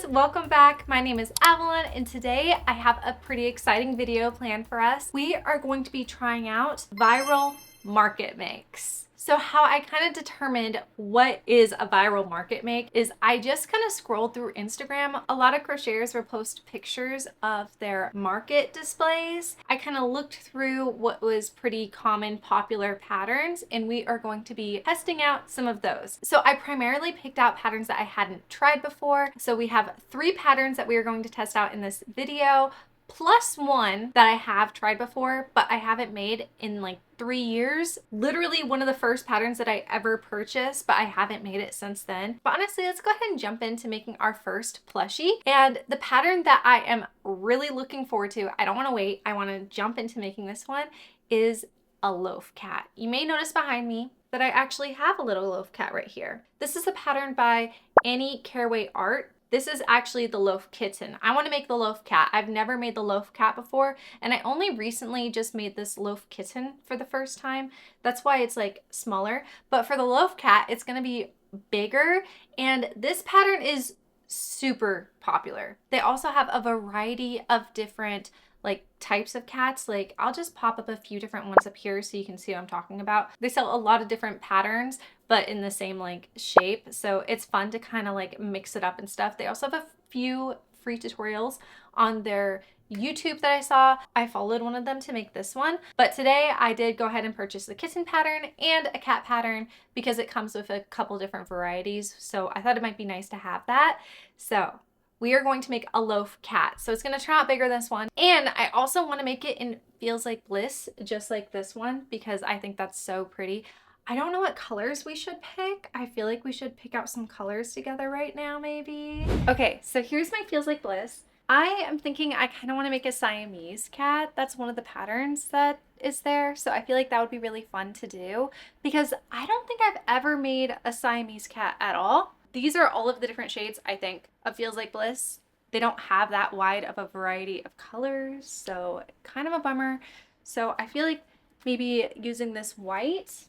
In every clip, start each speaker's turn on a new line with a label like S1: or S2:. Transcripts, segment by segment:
S1: welcome back. My name is Avalon and today I have a pretty exciting video planned for us. We are going to be trying out viral market makes. So how I kind of determined what is a viral market make is I just kind of scrolled through Instagram. A lot of crocheters will post pictures of their market displays. I kind of looked through what was pretty common popular patterns and we are going to be testing out some of those. So I primarily picked out patterns that I hadn't tried before. So we have 3 patterns that we are going to test out in this video, plus one that I have tried before, but I haven't made in like 3 years. Literally one of the first patterns that I ever purchased, but I haven't made it since then. But honestly, let's go ahead and jump into making our first plushie. And the pattern that I am really looking forward to, I don't want to wait, I want to jump into making this one, is a loaf cat. You may notice behind me that I actually have a little loaf cat right here. This is a pattern by Annie Caraway Art. This is actually the loaf kitten. I want to make the loaf cat. I've never made the loaf cat before, and I only recently just made this loaf kitten for the first time. That's why it's like smaller. But for the loaf cat, it's going to be bigger, and this pattern is super popular. They also have a variety of different like types of cats. Like I'll just pop up a few different ones up here so you can see what I'm talking about. They sell a lot of different patterns but in the same like shape, so it's fun to kind of like mix it up and stuff. They also have a few free tutorials on their YouTube that I saw. I followed one of them to make this one, but today I did go ahead and purchase the kitten pattern and a cat pattern because it comes with a couple different varieties, so I thought it might be nice to have that. So we are going to make a loaf cat. So it's going to turn out bigger than this one. And I also want to make it in Feels Like Bliss, just like this one, because I think that's so pretty. I don't know what colors we should pick. I feel like we should pick out some colors together right now, maybe. Okay, so here's my Feels Like Bliss. I am thinking I kind of want to make a Siamese cat. That's one of the patterns that is there. So I feel like that would be really fun to do because I don't think I've ever made a Siamese cat at all. These are all of the different shades, I think, of Feels Like Bliss. They don't have that wide of a variety of colors, so kind of a bummer. So I feel like maybe using this white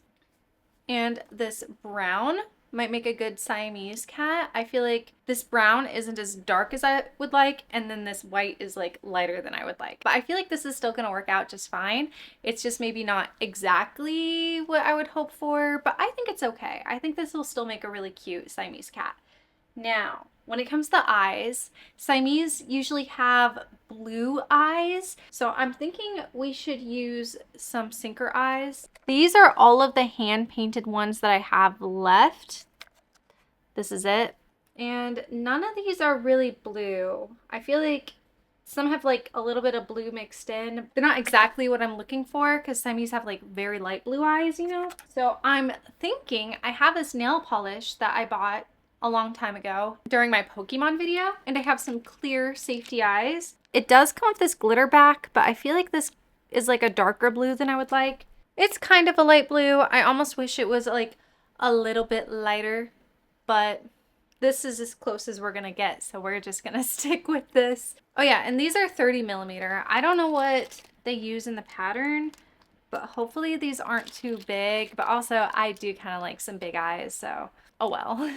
S1: and this brown might make a good Siamese cat. I feel like this brown isn't as dark as I would like, and then this white is like lighter than I would like. But I feel like this is still gonna work out just fine. It's just maybe not exactly what I would hope for, but I think it's okay. I think this will still make a really cute Siamese cat. Now, when it comes to eyes, Siamese usually have blue eyes, so I'm thinking we should use some sinker eyes. These are all of the hand-painted ones that I have left. This is it. And none of these are really blue. I feel like some have like a little bit of blue mixed in. They're not exactly what I'm looking for because Siamese have like very light blue eyes, you know? So I'm thinking I have this nail polish that I bought a long time ago during my Pokemon video, and I have some clear safety eyes. It does come with this glitter back, but I feel like this is like a darker blue than I would like. It's kind of a light blue. I almost wish it was like a little bit lighter, but this is as close as we're gonna get, so we're just gonna stick with this. Oh yeah, and these are 30mm. I don't know what they use in the pattern, but hopefully these aren't too big, but also I do kind of like some big eyes, so oh well.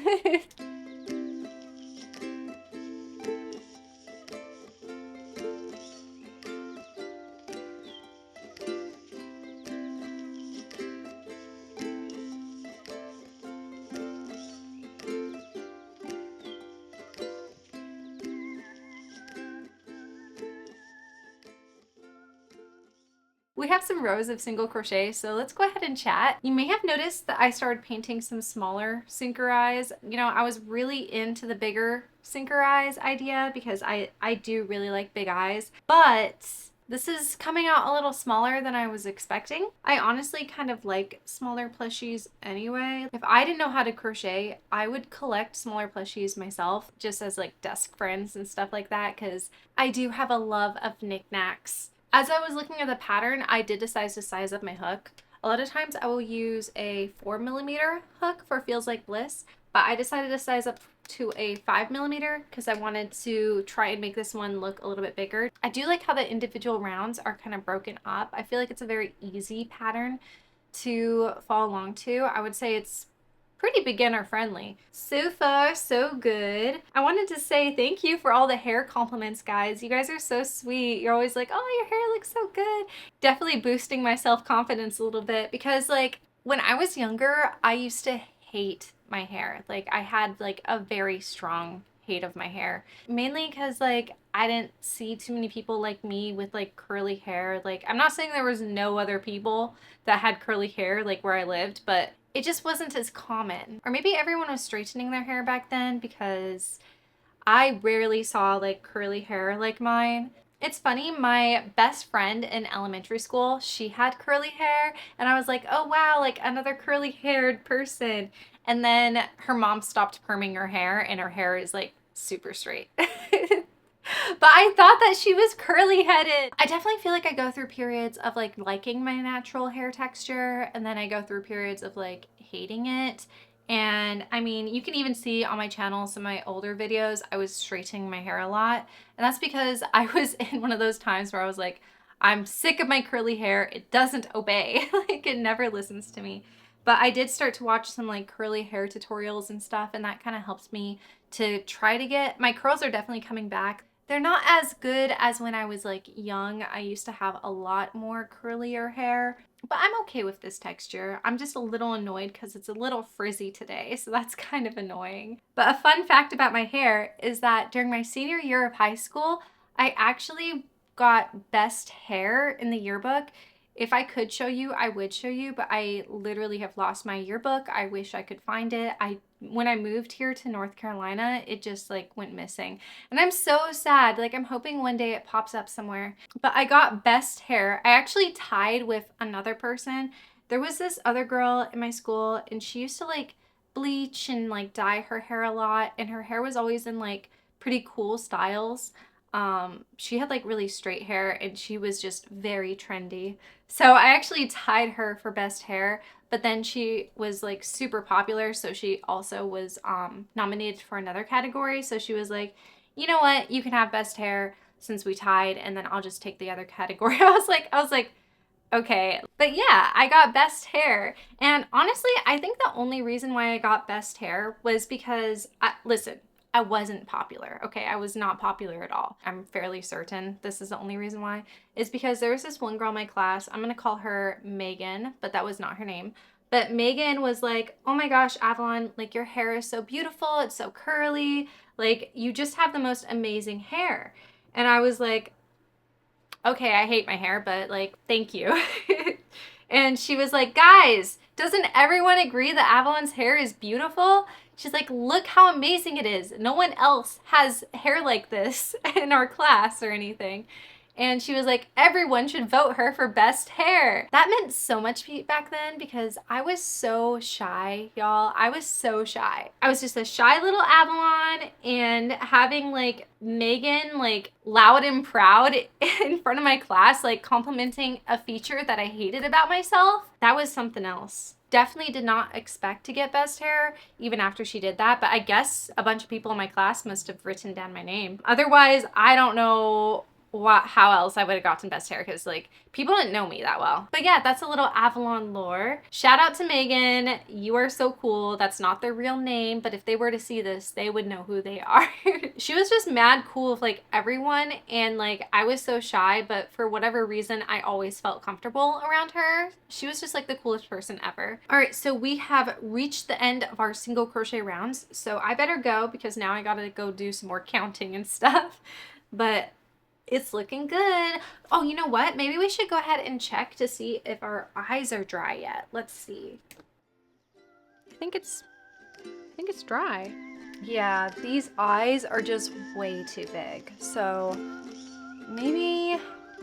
S1: We have some rows of single crochet, so let's go ahead and chat. You may have noticed that I started painting some smaller sinker eyes. You know, I was really into the bigger sinker eyes idea because I do really like big eyes, but this is coming out a little smaller than I was expecting. I honestly kind of like smaller plushies anyway. If I didn't know how to crochet, I would collect smaller plushies myself just as like desk friends and stuff like that because I do have a love of knickknacks. As I was looking at the pattern, I did decide to size up my hook. A lot of times I will use a 4mm hook for Feels Like Bliss, but I decided to size up to a 5mm because I wanted to try and make this one look a little bit bigger. I do like how the individual rounds are kind of broken up. I feel like it's a very easy pattern to follow along to. I would say it's pretty beginner friendly. So far, so good. I wanted to say thank you for all the hair compliments, guys. You guys are so sweet. You're always like, oh, your hair looks so good. Definitely boosting my self-confidence a little bit because like when I was younger, I used to hate my hair. Like I had like a very strong hate of my hair, mainly because like I didn't see too many people like me with like curly hair. Like I'm not saying there was no other people that had curly hair like where I lived, but it just wasn't as common. Or maybe everyone was straightening their hair back then because I rarely saw like curly hair like mine. It's funny, my best friend in elementary school, she had curly hair and I was like, oh wow, like another curly haired person. And then her mom stopped perming her hair and her hair is like super straight. But I thought that she was curly headed. I definitely feel like I go through periods of like liking my natural hair texture and then I go through periods of like hating it. And I mean, you can even see on my channel, some of my older videos, I was straightening my hair a lot. And that's because I was in one of those times where I was like, I'm sick of my curly hair. It doesn't obey. Like it never listens to me. But I did start to watch some like curly hair tutorials and stuff. And that kind of helps me to try to get, my curls are definitely coming back. They're not as good as when I was like young. I used to have a lot more curlier hair, but I'm okay with this texture. I'm just a little annoyed because it's a little frizzy today, so that's kind of annoying. But a fun fact about my hair is that during my senior year of high school, I actually got best hair in the yearbook. If I could show you, I would show you, but I literally have lost my yearbook. I wish I could find it. When I moved here to North Carolina, it just like went missing. And I'm so sad. Like I'm hoping one day it pops up somewhere. But I got best hair. I actually tied with another person. There was this other girl in my school and she used to like bleach and like dye her hair a lot. And her hair was always in like pretty cool styles. She had like really straight hair and she was just very trendy. So I actually tied her for best hair, but then she was like super popular. So she also was nominated for another category. So she was like, you know what, you can have best hair since we tied and then I'll just take the other category. I was like, okay. But yeah, I got best hair. And honestly, I think the only reason why I got best hair was because, listen, I wasn't popular, okay? I was not popular at all. I'm fairly certain this is the only reason why. Is because there was this one girl in my class, I'm gonna call her Megan, but that was not her name. But Megan was like, oh my gosh, Avalon, like your hair is so beautiful, it's so curly, like you just have the most amazing hair. And I was like, okay, I hate my hair, but like, thank you. And she was like, guys, doesn't everyone agree that Avalon's hair is beautiful? She's like, look how amazing it is. No one else has hair like this in our class or anything. And she was like, everyone should vote her for best hair. That meant so much back then because I was so shy, y'all. I was so shy. I was just a shy little Avalon, and having like Megan like loud and proud in front of my class, like complimenting a feature that I hated about myself, that was something else. Definitely did not expect to get best hair even after she did that, but I guess a bunch of people in my class must have written down my name. Otherwise, I don't know how else I would have gotten best hair because like people didn't know me that well. But yeah, that's a little Avalon lore. Shout out to Megan. You are so cool. That's not their real name, but if they were to see this, they would know who they are. She was just mad cool with like everyone, and like I was so shy, but for whatever reason, I always felt comfortable around her. She was just like the coolest person ever. All right, so we have reached the end of our single crochet rounds, so I better go because now I gotta go do some more counting and stuff. But it's looking good. Oh, you know what? Maybe we should go ahead and check to see if our eyes are dry yet. Let's see. I think it's dry. Yeah, these eyes are just way too big. So maybe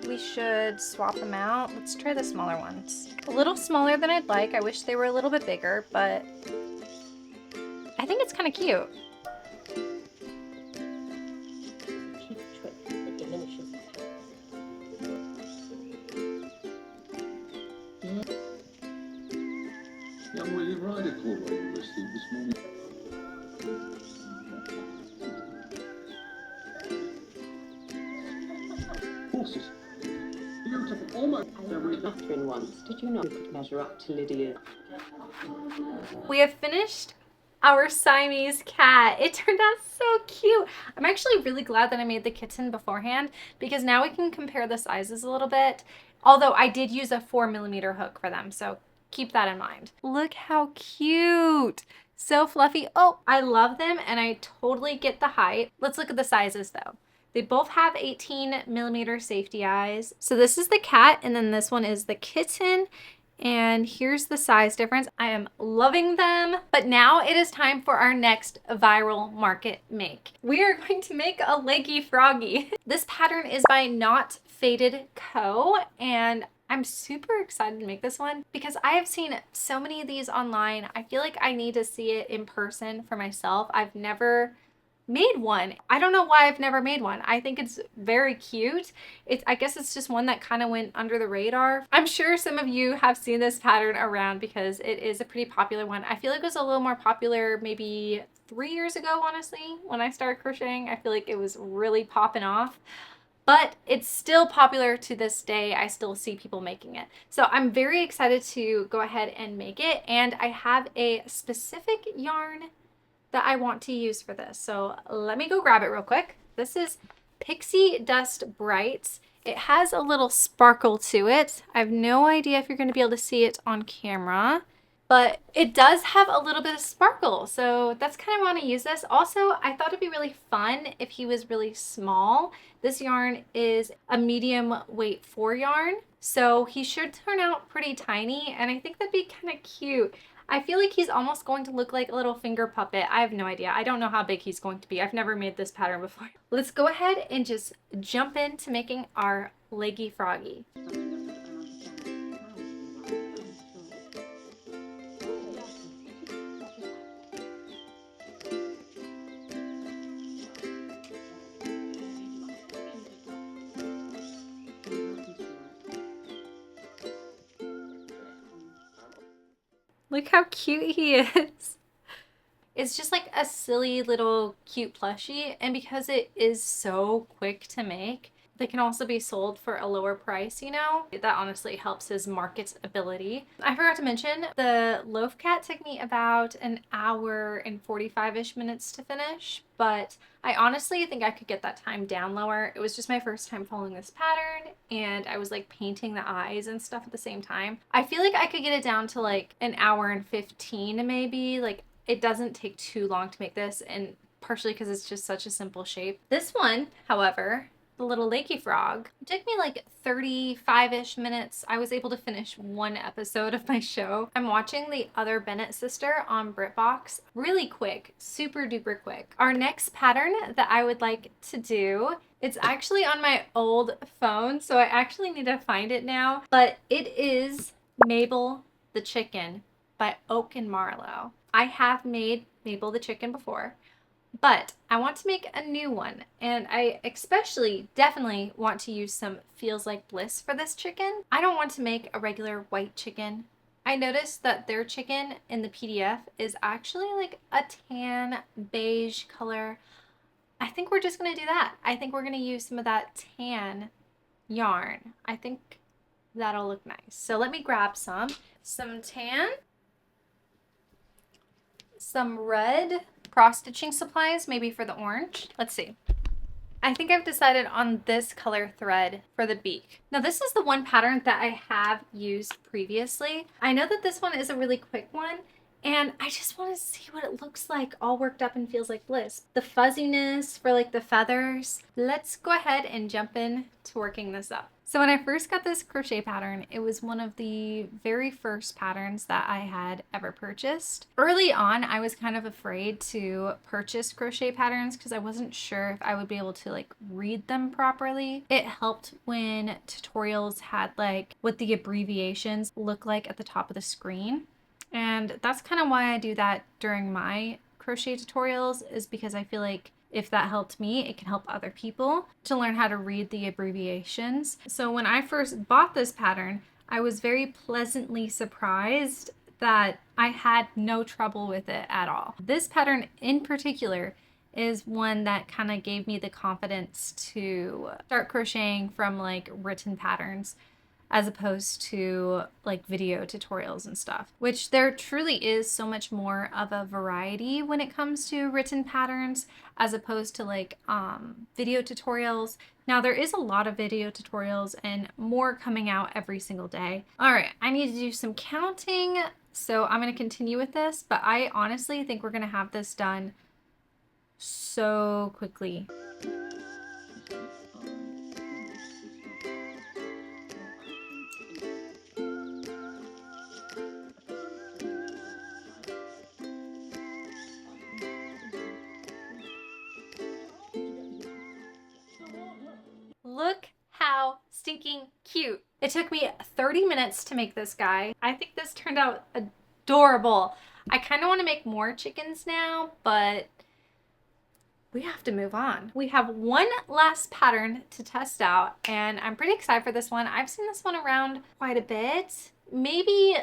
S1: we should swap them out. Let's try the smaller ones. A little smaller than I'd like. I wish they were a little bit bigger, but I think it's kind of cute.
S2: Young William Ryder called while you were asleep this morning. Horses. Beautiful. Almost.
S3: I was Catherine once. Did you know you could measure up to Lydia?
S1: We have finished our Siamese cat. It turned out so cute. I'm actually really glad that I made the kitten beforehand because now we can compare the sizes a little bit. Although I did use a 4mm hook for them, so keep that in mind. Look how cute. So fluffy. Oh, I love them and I totally get the height. Let's look at the sizes though. They both have 18mm safety eyes. So this is the cat and then this one is the kitten. And here's the size difference. I am loving them. But now it is time for our next viral market make. We are going to make a leggy froggy. This pattern is by Not Faded Co. And I'm super excited to make this one because I have seen so many of these online. I feel like I need to see it in person for myself. I've never made one. I don't know why I've never made one. I think it's very cute. I guess it's just one that kind of went under the radar. I'm sure some of you have seen this pattern around because it is a pretty popular one. I feel like it was a little more popular maybe 3 years ago, honestly, when I started crocheting. I feel like it was really popping off. But it's still popular to this day. I still see people making it. So I'm very excited to go ahead and make it. And I have a specific yarn that I want to use for this. So let me go grab it real quick. This is Pixie Dust Brights. It has a little sparkle to it. I have no idea if you're going to be able to see it on camera, but it does have a little bit of sparkle. So that's kind of want to use this. Also, I thought it'd be really fun if he was really small. This yarn is a medium weight 4 yarn. So he should turn out pretty tiny. And I think that'd be kind of cute. I feel like he's almost going to look like a little finger puppet. I have no idea. I don't know how big he's going to be. I've never made this pattern before. Let's go ahead and just jump into making our leggy froggy. Look how cute he is. It's just like a silly little cute plushie, and because it is so quick to make, they can also be sold for a lower price, you know? That honestly helps his marketability. I forgot to mention, the loaf cat took me about an hour and 45-ish minutes to finish, but I honestly think I could get that time down lower. It was just my first time following this pattern, and I was like painting the eyes and stuff at the same time. I feel like I could get it down to like an hour and 15 maybe. Like, it doesn't take too long to make this, and partially because it's just such a simple shape. This one, however, the little leggy frog, it took me like 35-ish minutes. I was able to finish 1 episode of my show. I'm watching the other Bennett sister on BritBox. Really quick, super duper quick. Our next pattern that I would like to do, it's actually on my old phone, so I actually need to find it now, but it is Mabel the Chicken by Oak and Marlowe. I have made Mabel the Chicken before, but I want to make a new one, and I definitely want to use some Feels Like Bliss for this chicken. I don't want to make a regular white chicken. I noticed that their chicken in the PDF is actually like a tan beige color. I think we're just gonna do that. I think we're gonna use some of that tan yarn. I think that'll look nice. So let me grab some tan, some red cross-stitching supplies, maybe for the orange. Let's see. I think I've decided on this color thread for the beak. Now this is the one pattern that I have used previously. I know that this one is a really quick one, and I just want to see what it looks like all worked up and Feels Like Bliss. The fuzziness for like the feathers. Let's go ahead and jump in to working this up. So when I first got this crochet pattern, it was one of the very first patterns that I had ever purchased. Early on, I was kind of afraid to purchase crochet patterns because I wasn't sure if I would be able to like read them properly. It helped when tutorials had like what the abbreviations look like at the top of the screen. And that's kind of why I do that during my crochet tutorials, is because I feel like if that helped me, it can help other people to learn how to read the abbreviations. So when I first bought this pattern, I was very pleasantly surprised that I had no trouble with it at all. This pattern in particular is one that kind of gave me the confidence to start crocheting from like written patterns. as opposed to like video tutorials and stuff, which there truly is so much more of a variety when it comes to written patterns as opposed to like video tutorials. Now there is a lot of video tutorials and more coming out every single day. All right, I need to do some counting, so I'm going to continue with this, but I honestly think we're going to have this done so quickly. Look how stinking cute. It took me 30 minutes to make this guy. I think this turned out adorable. I kind of want to make more chickens now, but we have to move on. We have one last pattern to test out, and I'm pretty excited for this one. I've seen this one around quite a bit, maybe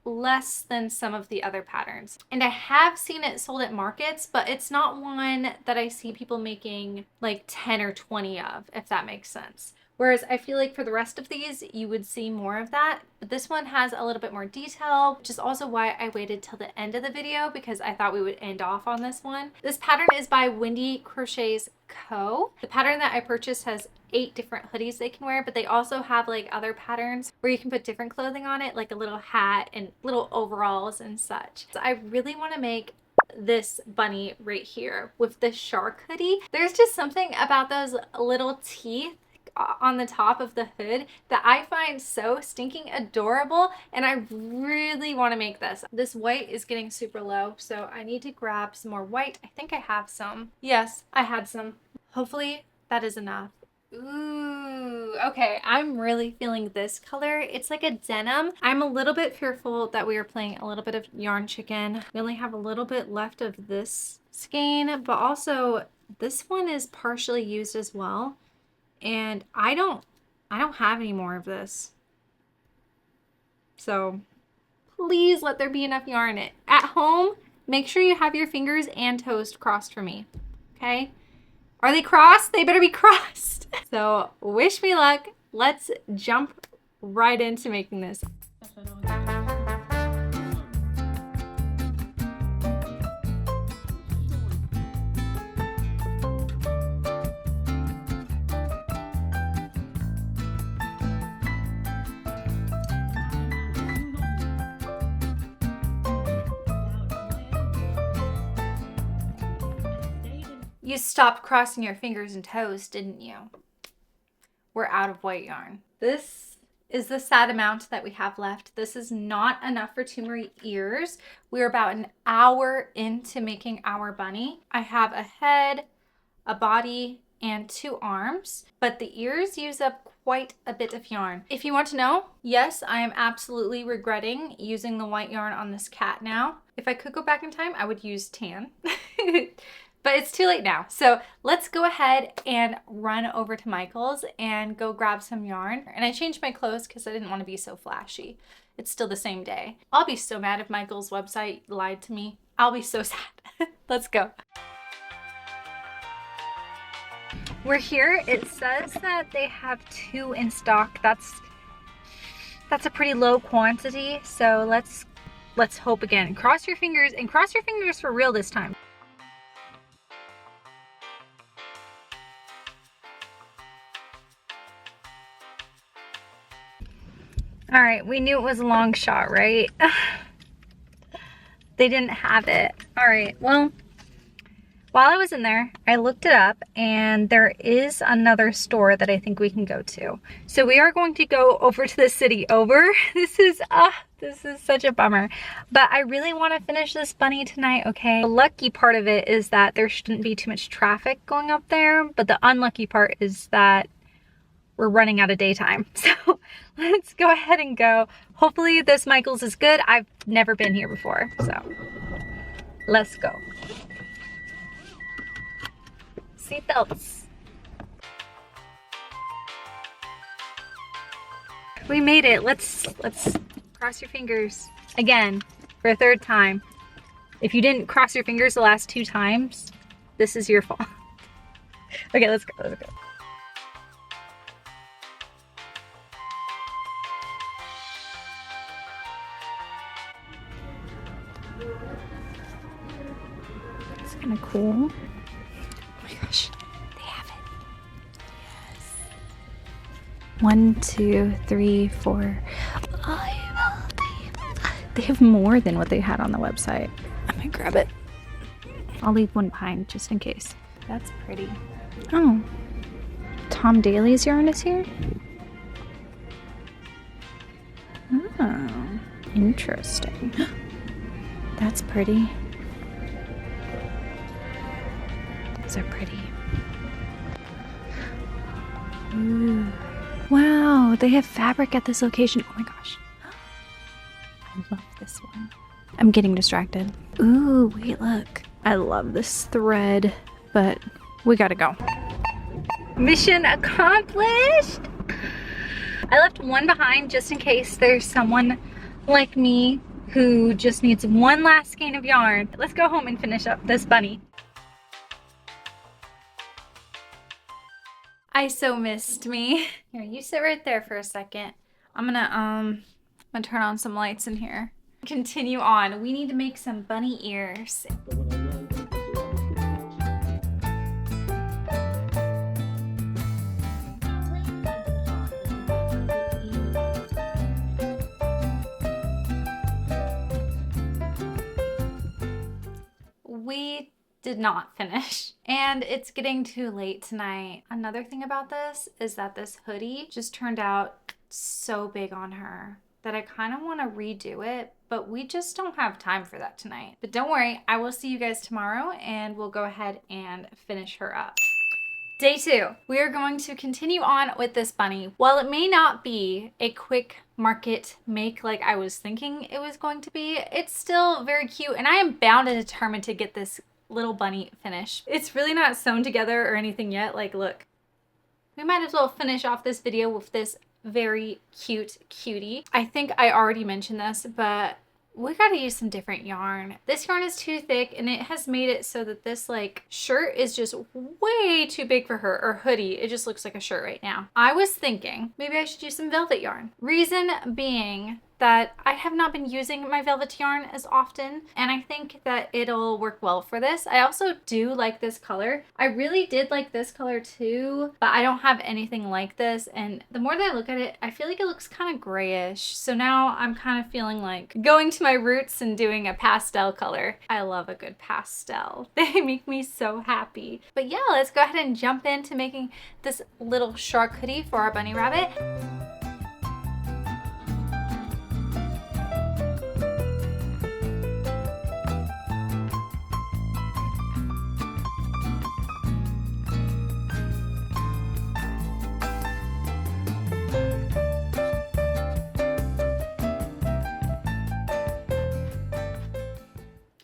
S1: less than some of the other patterns. And I have seen it sold at markets, but it's not one that I see people making like 10 or 20 of, if that makes sense. Whereas I feel like for the rest of these, you would see more of that. But this one has a little bit more detail, which is also why I waited till the end of the video, because I thought we would end off on this one. This pattern is by Wendy Crochets Co. The pattern that I purchased has 8 different hoodies they can wear, but they also have like other patterns where you can put different clothing on it, like a little hat and little overalls and such. So I really want to make this bunny right here with this shark hoodie. There's just something about those little teeth on the top of the hood that I find so stinking adorable, and I really want to make this. This white is getting super low, so I need to grab some more white. I think I have some. Yes, I had some. Hopefully that is enough. Ooh, okay, I'm really feeling this color. It's like a denim. I'm a little bit fearful that we are playing a little bit of yarn chicken. We only have a little bit left of this skein, but also this one is partially used as well. And I don't have any more of this. So please let there be enough yarn. At home, make sure you have your fingers and toes crossed for me, okay? Are they crossed? They better be crossed. So wish me luck. Let's jump right into making this. You stopped crossing your fingers and toes, didn't you? We're out of white yarn. This is the sad amount that we have left. This is not enough for 2 more ears. We're about an hour into making our bunny. I have a head, a body, and 2 arms, but the ears use up quite a bit of yarn. If you want to know, yes, I am absolutely regretting using the white yarn on this cat now. If I could go back in time, I would use tan. But it's too late now. So let's go ahead and run over to Michael's and go grab some yarn. And I changed my clothes because I didn't want to be so flashy. It's still the same day. I'll be so mad if Michael's website lied to me. I'll be so sad. Let's go. We're here. It says that they have 2 in stock. That's a pretty low quantity. So let's hope again. Cross your fingers, and cross your fingers for real this time. All right, we knew it was a long shot, right? They didn't have it. All right, well, while I was in there, I looked it up, and there is another store that I think we can go to. So we are going to go over to the city over. This is such a bummer, but I really want to finish this bunny tonight, okay? The lucky part of it is that there shouldn't be too much traffic going up there, but the unlucky part is that we're running out of daytime. So let's go ahead and go. Hopefully this Michael's is good. I've never been here before, so let's go. Seatbelts. We made it. Let's cross your fingers again for a 3rd time. If you didn't cross your fingers the last 2 times, this is your fault. Okay, let's go.
S3: kind of cool. Oh my gosh, they have it. Yes. 1, 2, 3, 4. Oh, they have more than what they had on the website. I'm gonna grab it. I'll leave one behind just in case.
S1: That's pretty.
S3: Oh, Tom Daly's yarn is here? Oh, interesting. That's pretty. Those are pretty. Ooh. Wow, they have fabric at this location. Oh my gosh. I love this one. I'm getting distracted. Ooh, wait, look. I love this thread, but we gotta go. Mission accomplished! I left one behind just in case there's someone like me who just needs one last skein of yarn. Let's go home and finish up this bunny.
S1: I so missed me. Here, you sit right there for a second. I'm gonna turn on some lights in here. Continue on. We need to make some bunny ears. We did not finish, and it's getting too late tonight. Another thing about this is that this hoodie just turned out so big on her that I kind of want to redo it, but we just don't have time for that tonight. But don't worry, I will see you guys tomorrow and we'll go ahead and finish her up. Day 2, we are going to continue on with this bunny. While it may not be a quick market make like I was thinking it was going to be, it's still very cute, and I am bound and determined to get this little bunny finished. It's really not sewn together or anything yet. Like, look, we might as well finish off this video with this very cute cutie. I think I already mentioned this, but we gotta use some different yarn. This yarn is too thick, and it has made it so that this like shirt is just way too big for her, or hoodie. It just looks like a shirt right now. I was thinking maybe I should use some velvet yarn. Reason being that I have not been using my velvet yarn as often, and I think that it'll work well for this. I also do like this color. I really did like this color too, but I don't have anything like this, and the more that I look at it, I feel like it looks kind of grayish. So now I'm kind of feeling like going to my roots and doing a pastel color. I love a good pastel. They make me so happy. But yeah, let's go ahead and jump into making this little shark hoodie for our bunny rabbit.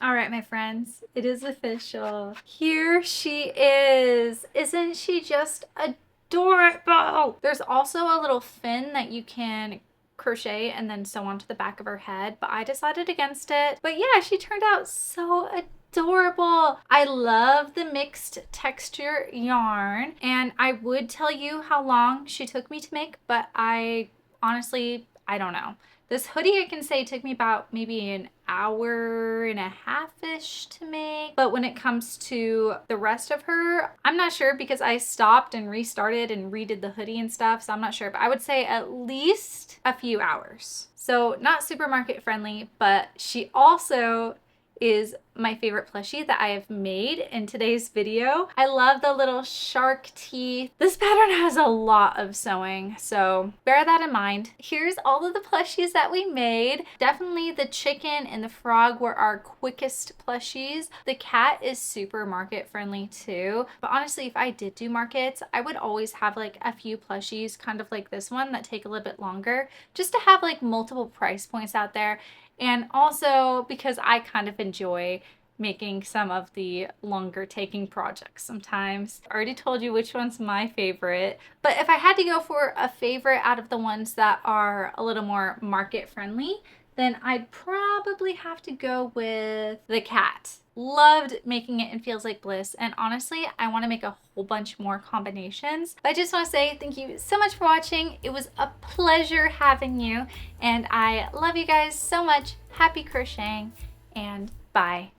S1: All right, my friends, it is official. Here she is. Isn't she just adorable? There's also a little fin that you can crochet and then sew onto the back of her head, but I decided against it. But yeah, she turned out so adorable. I love the mixed texture yarn, and I would tell you how long she took me to make, but I honestly don't know. This hoodie, I can say, took me about maybe an hour and a half-ish to make. But when it comes to the rest of her, I'm not sure, because I stopped and restarted and redid the hoodie and stuff. So I'm not sure, but I would say at least a few hours. So not super market friendly, but she also is my favorite plushie that I have made in today's video. I love the little shark teeth. This pattern has a lot of sewing, so bear that in mind. Here's all of the plushies that we made. Definitely the chicken and the frog were our quickest plushies. The cat is super market friendly too, but honestly, if I did do markets, I would always have like a few plushies kind of like this one that take a little bit longer, just to have like multiple price points out there. And also because I kind of enjoy making some of the longer taking projects sometimes. I already told you which one's my favorite, but if I had to go for a favorite out of the ones that are a little more market friendly, then I'd probably have to go with the cat. Loved making it in Feels Like Bliss, and honestly, I want to make a whole bunch more combinations. But I just want to say thank you so much for watching. It was a pleasure having you, and I love you guys so much. Happy crocheting, and bye.